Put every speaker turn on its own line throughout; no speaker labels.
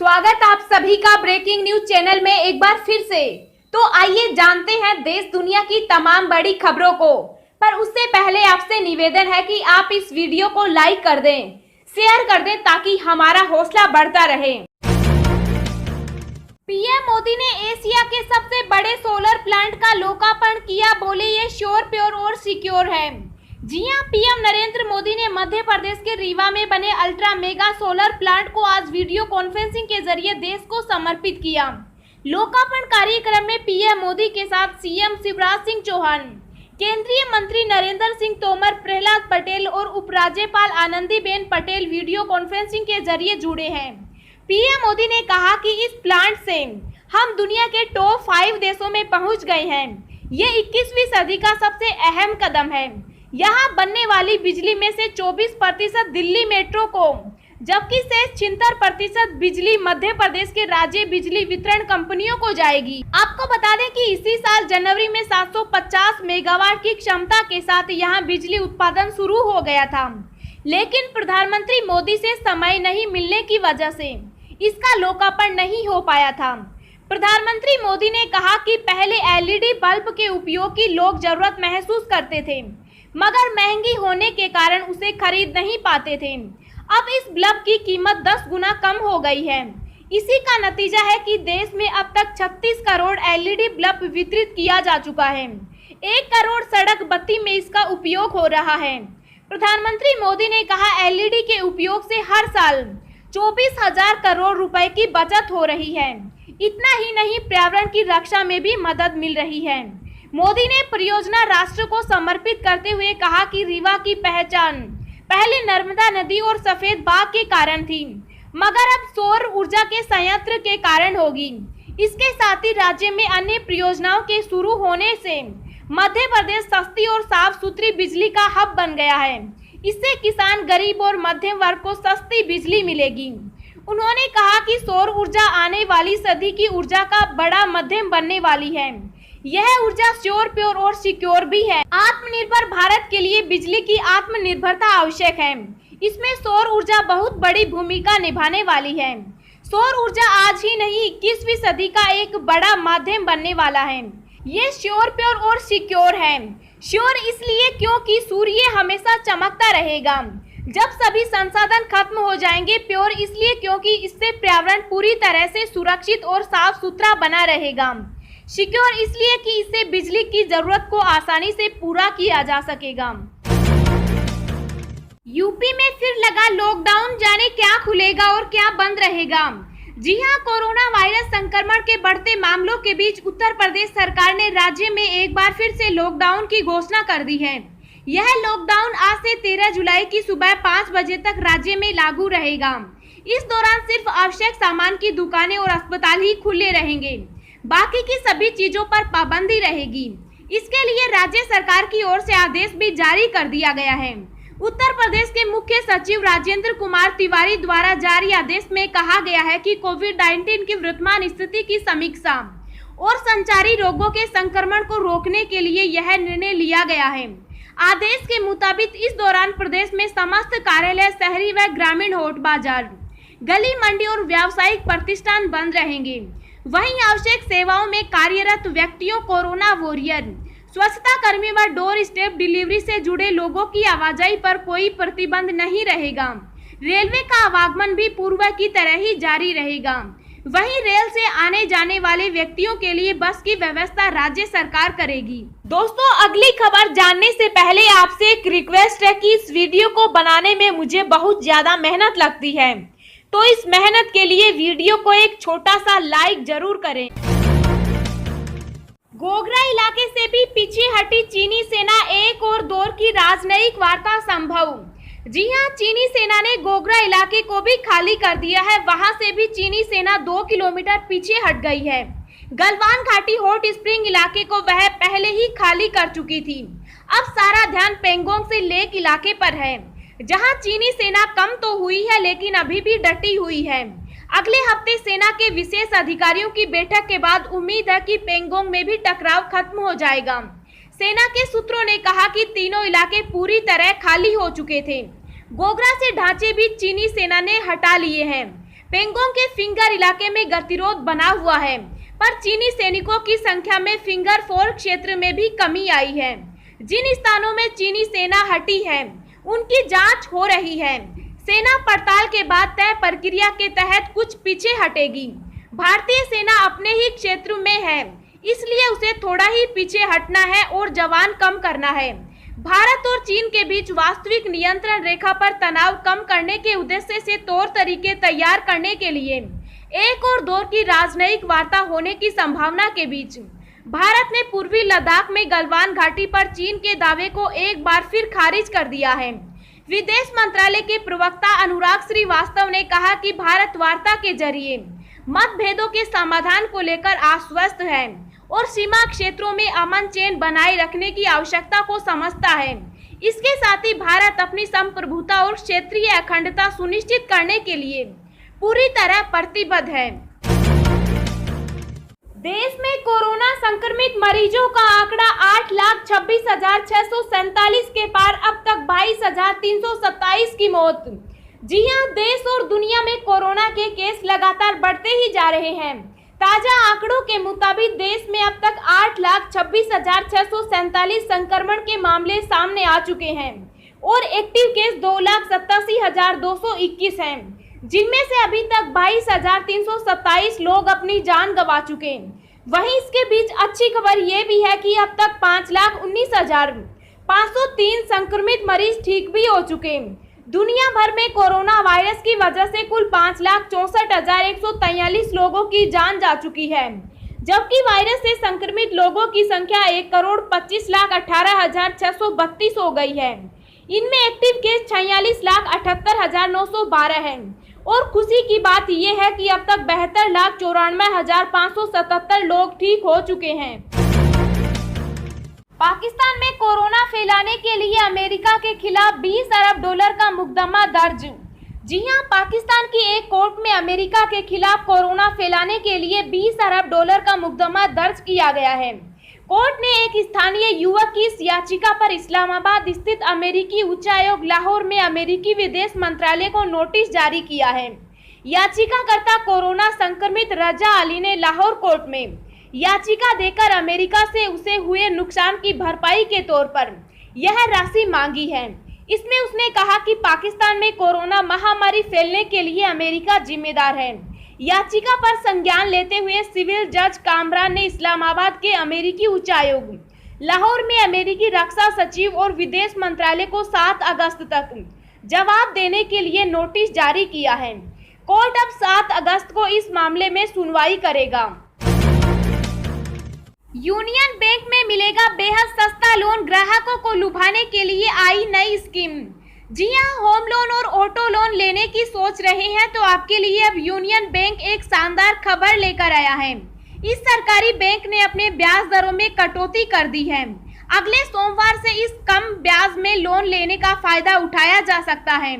स्वागत आप सभी का ब्रेकिंग न्यूज चैनल में एक बार फिर से। तो आइए जानते हैं देश दुनिया की तमाम बड़ी खबरों को। पर उससे पहले आपसे निवेदन है कि आप इस वीडियो को लाइक कर दें, शेयर कर दें ताकि हमारा हौसला बढ़ता रहे। पीएम मोदी ने एशिया के सबसे बड़े सोलर प्लांट का लोकार्पण किया, बोले ये श्योर प्योर और सिक्योर है। जी हां, पीएम नरेंद्र मोदी ने मध्य प्रदेश के रीवा में बने अल्ट्रा मेगा सोलर प्लांट को आज वीडियो कॉन्फ्रेंसिंग के जरिए देश को समर्पित किया। लोकार्पण कार्यक्रम में पीएम मोदी के साथ सीएम शिवराज सिंह चौहान, केंद्रीय मंत्री नरेंद्र सिंह तोमर, प्रहलाद पटेल और उपराज्यपाल आनंदीबेन पटेल वीडियो कॉन्फ्रेंसिंग के जरिए जुड़े हैं। पीएम मोदी ने कहा कि इस प्लांट से हम दुनिया के टॉप 5 देशों में पहुंच गए हैं। ये 21वीं सदी का सबसे अहम कदम है। यहाँ बनने वाली बिजली में से 24% दिल्ली मेट्रो को, जबकि शेष 76% बिजली मध्य प्रदेश के राज्य बिजली वितरण कंपनियों को जाएगी। आपको बता दें कि इसी साल जनवरी में 750 मेगावाट की क्षमता के साथ यहाँ बिजली उत्पादन शुरू हो गया था, लेकिन प्रधानमंत्री मोदी से समय नहीं मिलने की वजह से इसका लोकार्पण नहीं हो पाया था। प्रधानमंत्री मोदी ने कहा कि पहले एलईडी बल्ब के उपयोग की लोग जरूरत महसूस करते थे, मगर महंगी होने के कारण उसे खरीद नहीं पाते थे। अब इस बल्ब की कीमत 10 गुना कम हो गई है। इसी का नतीजा है कि देश में अब तक 36 करोड़ एलईडी बल्ब वितरित किया जा चुका है। 1 करोड़ सड़क बत्ती में इसका उपयोग हो रहा है। प्रधानमंत्री मोदी ने कहा, एलईडी के उपयोग से हर साल 24,000 करोड़ रुपए की बचत हो रही है। इतना ही नहीं, पर्यावरण की रक्षा में भी मदद मिल रही है। मोदी ने परियोजना राष्ट्र को समर्पित करते हुए कहा कि रीवा की पहचान पहले नर्मदा नदी और सफेद बाग के कारण थी, मगर अब सौर ऊर्जा के संयंत्र के कारण होगी। इसके साथ ही राज्य में अन्य परियोजनाओं के शुरू होने से मध्य प्रदेश सस्ती और साफ सुथरी बिजली का हब बन गया है। इससे किसान, गरीब और मध्यम वर्ग को सस्ती बिजली मिलेगी। उन्होंने कहा कि सौर ऊर्जा आने वाली सदी की ऊर्जा का बड़ा माध्यम बनने वाली है। यह ऊर्जा श्योर प्योर और सिक्योर भी है। आत्मनिर्भर भारत के लिए बिजली की आत्मनिर्भरता आवश्यक है। इसमें सौर ऊर्जा बहुत बड़ी भूमिका निभाने वाली है। सौर ऊर्जा आज ही नहीं 21वीं सदी का एक बड़ा माध्यम बनने वाला है। ये श्योर प्योर और सिक्योर है। श्योर इसलिए क्योंकि सूर्य हमेशा चमकता रहेगा जब सभी संसाधन खत्म हो जाएंगे। प्योर इसलिए क्योंकि इससे पर्यावरण पूरी तरह से सुरक्षित और साफ सुथरा बना रहेगा। सिक्योर इसलिए कि इससे बिजली की जरूरत को आसानी से पूरा किया जा सकेगा। यूपी में फिर लगा लॉकडाउन, जाने क्या खुलेगा और क्या बंद रहेगा। जी हां, कोरोना वायरस संक्रमण के बढ़ते मामलों के बीच उत्तर प्रदेश सरकार ने राज्य में एक बार फिर से लॉकडाउन की घोषणा कर दी है। यह लॉकडाउन आज से 13 जुलाई की सुबह 5 बजे तक राज्य में लागू रहेगा। इस दौरान सिर्फ आवश्यक सामान की दुकानें और अस्पताल ही खुले रहेंगे, बाकी की सभी चीजों पर पाबंदी रहेगी। इसके लिए राज्य सरकार की ओर से आदेश भी जारी कर दिया गया है। उत्तर प्रदेश के मुख्य सचिव राजेंद्र कुमार तिवारी द्वारा जारी आदेश में कहा गया है कि कोविड-19 की वर्तमान स्थिति की समीक्षा और संचारी रोगों के संक्रमण को रोकने के लिए यह निर्णय लिया गया है। आदेश के मुताबिक इस दौरान प्रदेश में समस्त कार्यालय, शहरी व ग्रामीण हाट बाजार, गली मंडी और व्यावसायिक प्रतिष्ठान बंद रहेंगे। वहीं आवश्यक सेवाओं में कार्यरत व्यक्तियों, कोरोना वॉरियर, स्वच्छता कर्मी व डोर स्टेप डिलीवरी से जुड़े लोगों की आवाजाही पर कोई प्रतिबंध नहीं रहेगा। रेलवे का आवागमन भी पूर्व की तरह ही जारी रहेगा। वहीं रेल से आने जाने वाले व्यक्तियों के लिए बस की व्यवस्था राज्य सरकार करेगी। दोस्तों, अगली खबर जानने से पहले आपसे एक रिक्वेस्ट है कि इस वीडियो को बनाने में मुझे बहुत ज्यादा मेहनत लगती है, तो इस मेहनत के लिए वीडियो को एक छोटा सा लाइक जरूर करें। गोगरा इलाके से भी पीछे हटी चीनी सेना, एक और दौर की राजनयिक वार्ता संभव। जी हां, चीनी सेना ने गोगरा इलाके को भी खाली कर दिया है। वहां से भी चीनी सेना 2 किलोमीटर पीछे हट गई है। गलवान घाटी हॉट स्प्रिंग इलाके को वह पहले ही खाली कर चुकी थी। अब सारा ध्यान पेंगोंग से लेक इलाके पर है, जहां चीनी सेना कम तो हुई है लेकिन अभी भी डटी हुई है। अगले हफ्ते सेना के विशेष अधिकारियों की बैठक के बाद उम्मीद है कि पेंगोंग में भी टकराव खत्म हो जाएगा। सेना के सूत्रों ने कहा कि तीनों इलाके पूरी तरह खाली हो चुके थे। गोगरा से ढांचे भी चीनी सेना ने हटा लिए हैं। पेंगोंग के फिंगर इलाके में गतिरोध बना हुआ है, पर चीनी सैनिकों की संख्या में फिंगर 4 क्षेत्र में भी कमी आई है। जिन स्थानों में चीनी सेना हटी है उनकी जांच हो रही है। सेना पड़ताल के बाद तय प्रक्रिया के तहत कुछ पीछे हटेगी। भारतीय सेना अपने ही क्षेत्र में है, इसलिए उसे थोड़ा ही पीछे हटना है और जवान कम करना है। भारत और चीन के बीच वास्तविक नियंत्रण रेखा पर तनाव कम करने के उद्देश्य से तौर तरीके तैयार करने के लिए एक और दौर की राजनयिक वार्ता होने की संभावना के बीच भारत ने पूर्वी लद्दाख में गलवान घाटी पर चीन के दावे को एक बार फिर खारिज कर दिया है। विदेश मंत्रालय के प्रवक्ता अनुराग श्रीवास्तव ने कहा कि भारत वार्ता के जरिए मतभेदों के समाधान को लेकर आश्वस्त है और सीमा क्षेत्रों में अमन चैन बनाए रखने की आवश्यकता को समझता है। इसके साथ ही भारत अपनी संप्रभुता और क्षेत्रीय अखंडता सुनिश्चित करने के लिए पूरी तरह प्रतिबद्ध है। देश में कोरोना संक्रमित मरीजों का आंकड़ा 8,26,647 के पार, अब तक 22,327 की मौत। जी हां, देश और दुनिया में कोरोना के केस लगातार बढ़ते ही जा रहे हैं। ताजा आंकड़ों के मुताबिक देश में अब तक 8,26,647 संक्रमण के मामले सामने आ चुके हैं और एक्टिव केस 2,87,221 हैं, जिनमें से अभी तक 22,327 लोग अपनी जान गंवा चुके हैं। वहीं इसके बीच अच्छी खबर ये भी है कि अब तक 5,19,503 संक्रमित मरीज ठीक भी हो चुके हैं। दुनिया भर में कोरोना वायरस की वजह से कुल 5,64,143 लोगों की जान जा चुकी है, जबकि वायरस से संक्रमित लोगों की संख्या 1,25,18,632 हो गई है। इनमें एक्टिव केस 46,78,912 है और खुशी की बात यह है कि अब तक 72,94,577 लोग ठीक हो चुके हैं। पाकिस्तान में कोरोना फैलाने के लिए अमेरिका के खिलाफ $20 अरब का मुकदमा दर्ज। जी हां, पाकिस्तान की एक कोर्ट में अमेरिका के खिलाफ कोरोना फैलाने के लिए $20 अरब का मुकदमा दर्ज किया गया है। कोर्ट ने एक स्थानीय युवक की इस याचिका पर इस्लामाबाद स्थित अमेरिकी उच्चायोग लाहौर में अमेरिकी विदेश मंत्रालय को नोटिस जारी किया है। याचिकाकर्ता कोरोना संक्रमित रजा अली ने लाहौर कोर्ट में याचिका देकर अमेरिका से उसे हुए नुकसान की भरपाई के तौर पर यह राशि मांगी है। इसमें उसने कहा कि पाकिस्तान में कोरोना महामारी फैलने के लिए अमेरिका जिम्मेदार है। याचिका पर संज्ञान लेते हुए सिविल जज कामरान ने इस्लामाबाद के अमेरिकी उच्चायोग लाहौर में अमेरिकी रक्षा सचिव और विदेश मंत्रालय को 7 अगस्त तक जवाब देने के लिए नोटिस जारी किया है। कोर्ट अब 7 अगस्त को इस मामले में सुनवाई करेगा। यूनियन बैंक में मिलेगा बेहद सस्ता लोन, ग्राहकों को लुभाने के लिए आई नई स्कीम। जी हां, होम लोन और ऑटो लोन लेने की सोच रहे हैं तो आपके लिए अब यूनियन बैंक एक शानदार खबर लेकर आया है। इस सरकारी बैंक ने अपने ब्याज दरों में कटौती कर दी है। अगले सोमवार से इस कम ब्याज में लोन लेने का फायदा उठाया जा सकता है।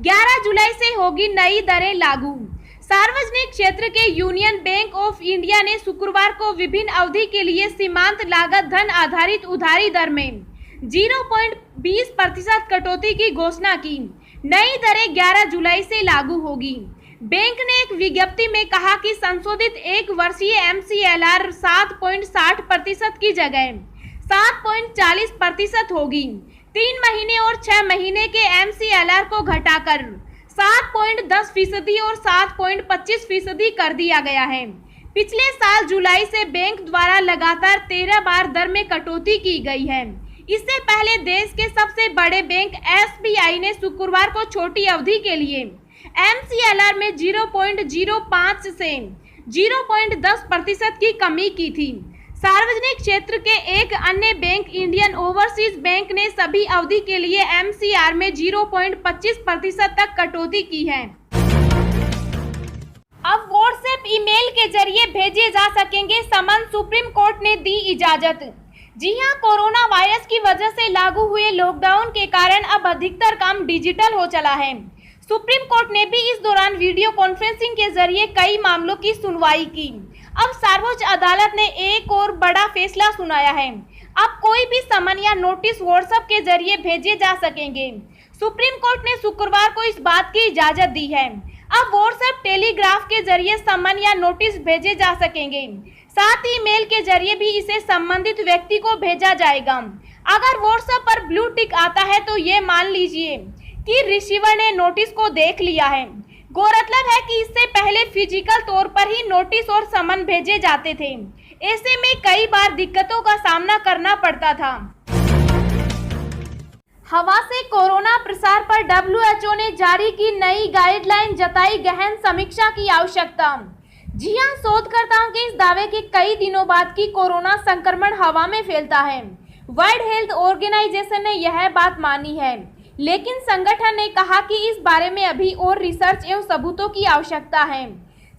11 जुलाई से होगी नई दरें लागू। सार्वजनिक क्षेत्र के यूनियन बैंक ऑफ इंडिया ने शुक्रवार को विभिन्न अवधि के लिए सीमांत लागत धन आधारित उधारी दर में 0.20% कटौती की घोषणा की। नई दरें 11 जुलाई से लागू होगी। बैंक ने एक विज्ञप्ति में कहा कि संशोधित 1 वर्षीय MCLR 7.60% की जगह 7.40% होगी। 3 महीने और 6 महीने के MCLR को घटाकर 7.10% और 7.25% कर दिया गया है। पिछले साल जुलाई से बैंक द्वारा लगातार 13 बार दर में कटौती की गई है। इससे पहले देश के सबसे बड़े बैंक SBI ने शुक्रवार को छोटी अवधि के लिए MCLR में 0.05 से 0.10% की कमी की थी। सार्वजनिक क्षेत्र के एक अन्य बैंक इंडियन ओवरसीज बैंक ने सभी अवधि के लिए MCLR में 0.25% तक कटौती की है। अब व्हाट्सएप ईमेल के जरिए भेजे जा सकेंगे समन, सुप्रीम कोर्ट ने दी इजाजत। जी हां, कोरोना वायरस की वजह से लागू हुए लॉकडाउन के कारण अब अधिकतर काम डिजिटल हो चला है। सुप्रीम कोर्ट ने भी इस दौरान वीडियो कॉन्फ्रेंसिंग के जरिए कई मामलों की सुनवाई की। अब सर्वोच्च अदालत ने एक और बड़ा फैसला सुनाया है। अब कोई भी समन या नोटिस व्हाट्सएप के जरिए भेजे जा सकेंगे। सुप्रीम कोर्ट ने शुक्रवार को इस बात की इजाजत दी है। अब व्हाट्सएप, टेलीग्राफ के जरिए सम्मन या नोटिस भेजे जा सकेंगे। साथ ही मेल के जरिए भी इसे संबंधित व्यक्ति को भेजा जाएगा। अगर व्हाट्सएप पर ब्लू टिक आता है तो ये मान लीजिए कि रिसीवर ने नोटिस को देख लिया है। गौरतलब है कि इससे पहले फिजिकल तौर पर ही नोटिस और समन भेजे जाते थे। ऐसे में कई बार दिक्कतों का सामना करना पड़ता था। हवा से कोरोना प्रसार पर WHO ने जारी की नई गाइडलाइन, जताई गहन समीक्षा की आवश्यकता। जी हां, शोधकर्ताओं के इस दावे के कई दिनों बाद कि कोरोना संक्रमण हवा में फैलता है। वर्ल्ड हेल्थ ऑर्गेनाइजेशन ने यह बात मानी है, लेकिन संगठन ने कहा कि इस बारे में अभी और रिसर्च एवं सबूतों की आवश्यकता है।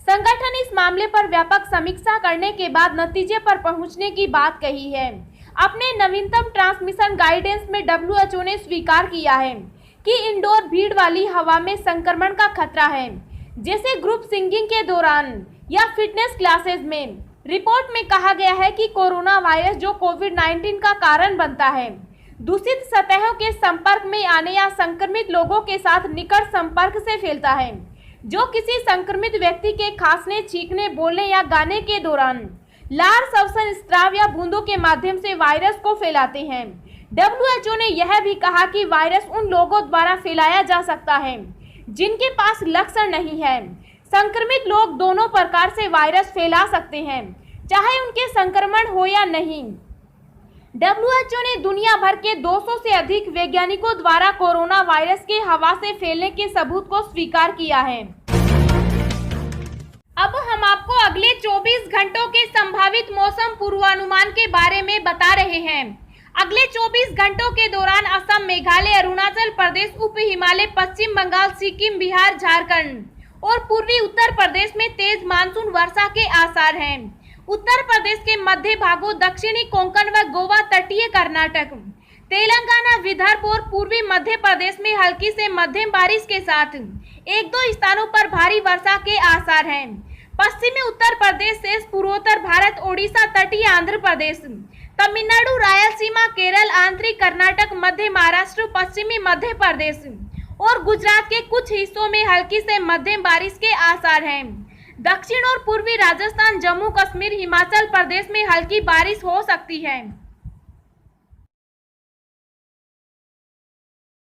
संगठन इस मामले पर व्यापक समीक्षा करने के बाद नतीजे पर पहुंचने की बात कही है। अपने नवीनतम ट्रांसमिशन गाइडेंस में WHO ने स्वीकार किया है कि इंडोर भीड़ वाली हवा में संक्रमण का खतरा है, जैसे ग्रुप सिंगिंग के दौरान या फिटनेस क्लासेस में। रिपोर्ट में कहा गया है कि कोरोना वायरस जो कोविड-19 का कारण बनता है, दूषित सतहों के संपर्क में आने या संक्रमित लोगों के साथ निकट संपर्क से फैलता है, जो किसी संक्रमित व्यक्ति के खांसने, छींकने, बोलने या गाने के दौरान लार, श्वसन, स्राव या बूंदों के माध्यम से वायरस को फैलाते हैं। WHO ने यह भी कहा कि वायरस उन लोगों द्वारा फैलाया जा सकता है जिनके पास लक्षण नहीं है। संक्रमित लोग दोनों प्रकार से वायरस फैला सकते हैं, चाहे उनके संक्रमण हो या नहीं। WHO ने दुनिया भर के 200 से अधिक वैज्ञानिकों द्वारा कोरोना वायरस के हवा से फैलने के सबूत को स्वीकार किया है। अब हम आपको अगले 24 घंटों के संभावित मौसम पूर्वानुमान के बारे में बता रहे हैं। अगले 24 घंटों के दौरान असम, मेघालय, अरुणाचल प्रदेश, उप हिमालय, पश्चिम बंगाल, सिक्किम, बिहार, झारखंड और पूर्वी उत्तर प्रदेश में तेज मानसून वर्षा के आसार हैं। उत्तर प्रदेश के मध्य भागों, दक्षिणी कोंकण व गोवा, तटीय कर्नाटक, तेलंगाना, विदर्भ और पूर्वी मध्य प्रदेश में हल्की से मध्यम बारिश के साथ एक दो स्थानों पर भारी वर्षा के आसार हैं। पश्चिमी उत्तर प्रदेश से पूर्वोत्तर भारत, ओडिशा, तटीय आंध्र प्रदेश, तमिलनाडु, रायलसीमा, केरल, आंतरिक कर्नाटक, मध्य महाराष्ट्र, पश्चिमी मध्य प्रदेश और गुजरात के कुछ हिस्सों में हल्की से मध्यम बारिश के आसार हैं। दक्षिण और पूर्वी राजस्थान, जम्मू कश्मीर, हिमाचल प्रदेश में हल्की बारिश हो सकती है।